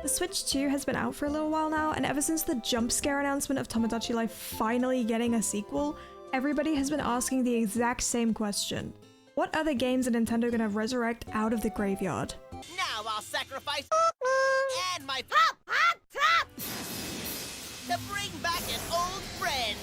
The Switch 2 has been out for a little while now, and ever since the jump scare announcement of Tomodachi Life finally getting a sequel, everybody has been asking the exact same question. What other games are Nintendo gonna resurrect out of the graveyard? Now I'll sacrifice and my to bring back an old friend.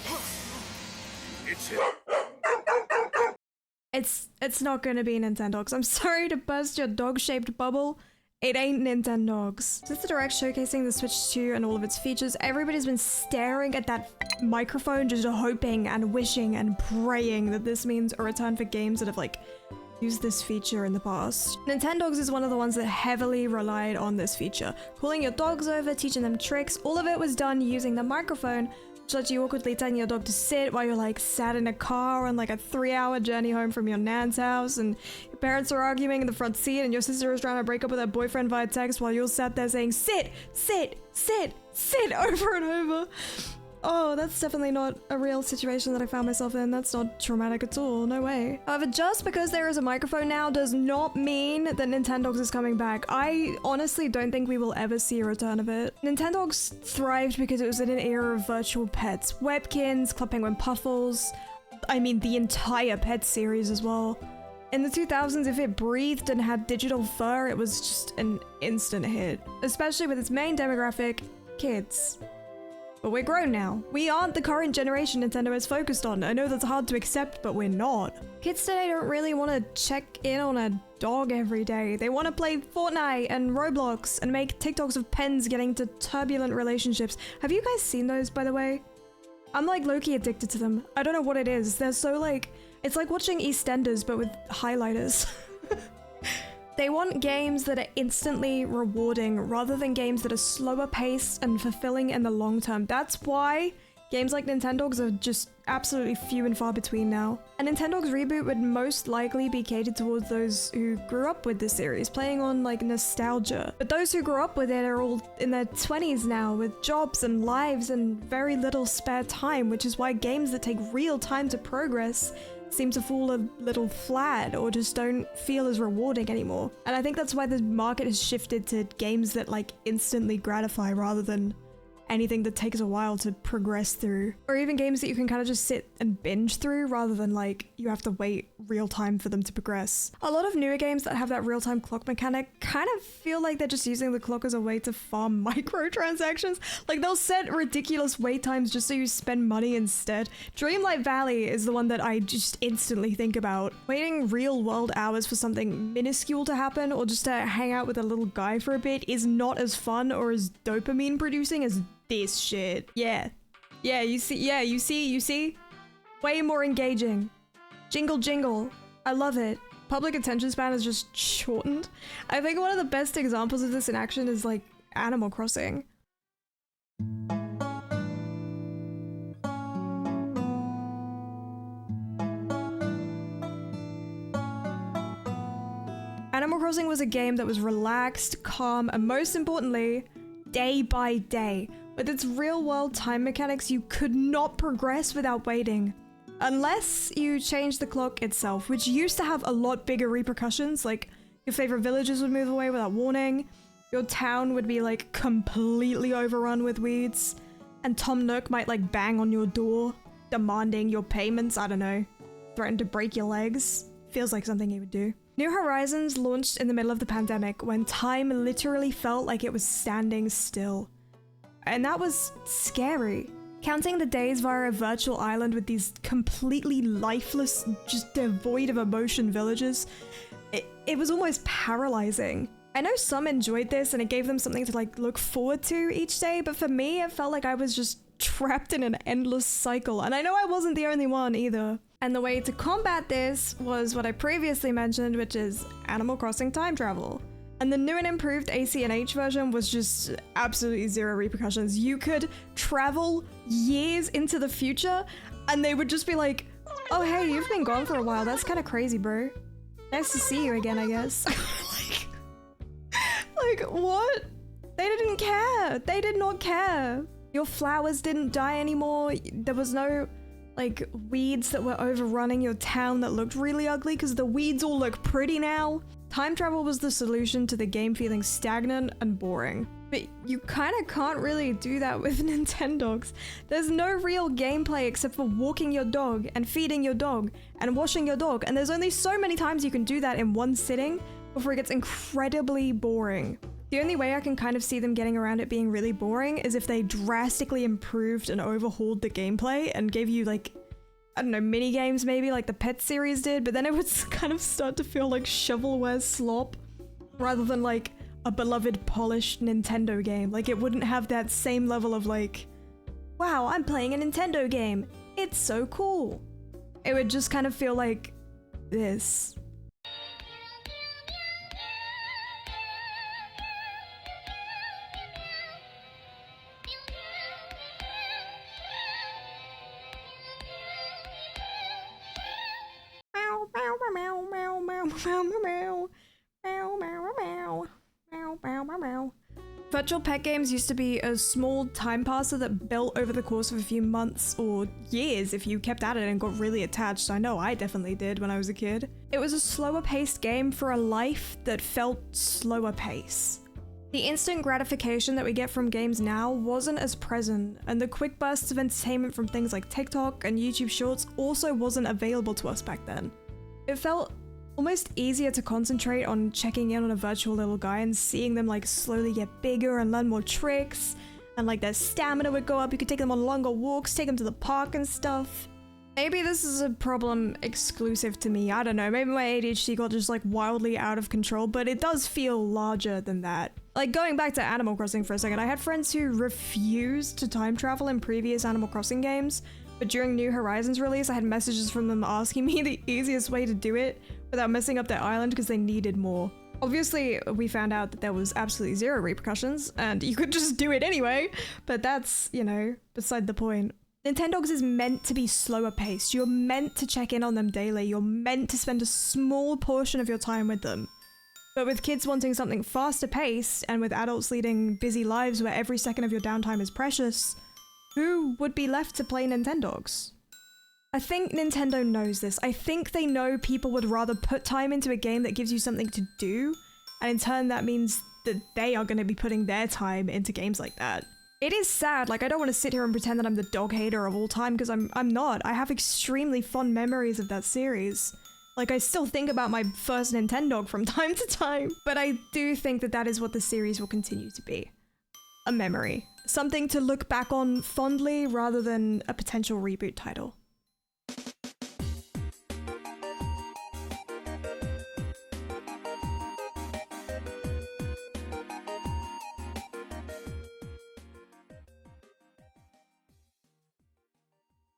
It's not gonna be Nintendogs. I'm sorry to burst your dog-shaped bubble. It ain't Nintendogs. Since the Direct showcasing the Switch 2 and all of its features, everybody's been staring at that microphone, just hoping and wishing and praying that this means a return for games that have like used this feature in the past. Nintendogs is one of the ones that heavily relied on this feature. Calling your dogs over, teaching them tricks, all of it was done using the microphone, which lets you awkwardly telling your dog to sit while you're like sat in a car on like a 3-hour journey home from your nan's house, and your parents are arguing in the front seat, and your sister is trying to break up with her boyfriend via text while you're sat there saying sit, sit, sit, sit over and over. Oh, that's definitely not a real situation that I found myself in. That's not traumatic at all, no way. However, just because there is a microphone now does not mean that Nintendogs is coming back. I honestly don't think we will ever see a return of it. Nintendogs thrived because it was in an era of virtual pets. Webkins, Club Penguin Puffles, I mean the entire Pet series as well. In the 2000s, if it breathed and had digital fur, it was just an instant hit. Especially with its main demographic, kids. But we're grown now. We aren't the current generation Nintendo is focused on. I know that's hard to accept, but we're not. Kids today don't really want to check in on a dog every day. They want to play Fortnite and Roblox and make TikToks of pens getting to turbulent relationships. Have you guys seen those, by the way? I'm like low-key addicted to them. I don't know what it is. They're so like, it's like watching EastEnders, but with highlighters. They want games that are instantly rewarding rather than games that are slower paced and fulfilling in the long term. That's why games like Nintendogs are just absolutely few and far between now. A Nintendogs reboot would most likely be catered towards those who grew up with the series, playing on like nostalgia. But those who grew up with it are all in their 20s now with jobs and lives and very little spare time, which is why games that take real time to progress seem to fall a little flat or just don't feel as rewarding anymore. And I think that's why the market has shifted to games that like instantly gratify rather than anything that takes a while to progress through. Or even games that you can kind of just sit and binge through rather than like you have to wait real time for them to progress. A lot of newer games that have that real-time clock mechanic kind of feel like they're just using the clock as a way to farm microtransactions. Like they'll set ridiculous wait times just so you spend money instead. Dreamlight Valley is the one that I just instantly think about. Waiting real-world hours for something minuscule to happen or just to hang out with a little guy for a bit is not as fun or as dopamine producing as this shit. Yeah, you see? Way more engaging. Jingle jingle. I love it. Public attention span is just shortened. I think one of the best examples of this in action is like Animal Crossing. Animal Crossing was a game that was relaxed, calm, and most importantly, day by day. With its real-world time mechanics, you could not progress without waiting. Unless you changed the clock itself, which used to have a lot bigger repercussions, like your favorite villagers would move away without warning, your town would be like completely overrun with weeds, and Tom Nook might like bang on your door, demanding your payments, I don't know, threaten to break your legs. Feels like something he would do. New Horizons launched in the middle of the pandemic when time literally felt like it was standing still. And that was scary. Counting the days via a virtual island with these completely lifeless, just devoid of emotion villagers, it was almost paralyzing. I know some enjoyed this and it gave them something to like look forward to each day, but for me it felt like I was just trapped in an endless cycle, and I know I wasn't the only one either. And the way to combat this was what I previously mentioned, which is Animal Crossing time travel. And the new and improved AC&H version was just absolutely zero repercussions. You could travel years into the future and they would just be like, oh hey, you've been gone for a while, that's kind of crazy, bro. Nice to see you again, I guess. like what? They didn't care. They did not care. Your flowers didn't die anymore. There was no like weeds that were overrunning your town that looked really ugly because the weeds all look pretty now. Time travel was the solution to the game feeling stagnant and boring. But you kind of can't really do that with Nintendogs. There's no real gameplay except for walking your dog and feeding your dog and washing your dog, and there's only so many times you can do that in one sitting before it gets incredibly boring. The only way I can kind of see them getting around it being really boring is if they drastically improved and overhauled the gameplay and gave you like, I don't know, mini games maybe like the Pet series did, but then it would kind of start to feel like shovelware slop rather than like a beloved polished Nintendo game. Like it wouldn't have that same level of like, wow, I'm playing a Nintendo game. It's so cool. It would just kind of feel like this. Virtual pet games used to be a small time passer that built over the course of a few months or years if you kept at it and got really attached. I know I definitely did when I was a kid. It was a slower paced game for a life that felt slower pace. The instant gratification that we get from games now wasn't as present, and the quick bursts of entertainment from things like TikTok and YouTube Shorts also wasn't available to us back then. It felt almost easier to concentrate on checking in on a virtual little guy and seeing them like slowly get bigger and learn more tricks, and like their stamina would go up. You could take them on longer walks, take them to the park and stuff. Maybe this is a problem exclusive to me, I don't know, maybe my ADHD got just like wildly out of control, but it does feel larger than that. Like going back to Animal Crossing for a second, I had friends who refused to time travel in previous Animal Crossing games, but during New Horizons release I had messages from them asking me the easiest way to do it without messing up their island because they needed more. Obviously, we found out that there was absolutely zero repercussions and you could just do it anyway, but that's, you know, beside the point. Nintendogs is meant to be slower paced. You're meant to check in on them daily. You're meant to spend a small portion of your time with them. But with kids wanting something faster paced and with adults leading busy lives where every second of your downtime is precious, who would be left to play Nintendogs? I think Nintendo knows this. I think they know people would rather put time into a game that gives you something to do, and in turn that means that they are going to be putting their time into games like that. It is sad, like I don't want to sit here and pretend that I'm the dog hater of all time because I'm not. I have extremely fond memories of that series. Like I still think about my first Nintendog from time to time, but I do think that that is what the series will continue to be. A memory. Something to look back on fondly rather than a potential reboot title.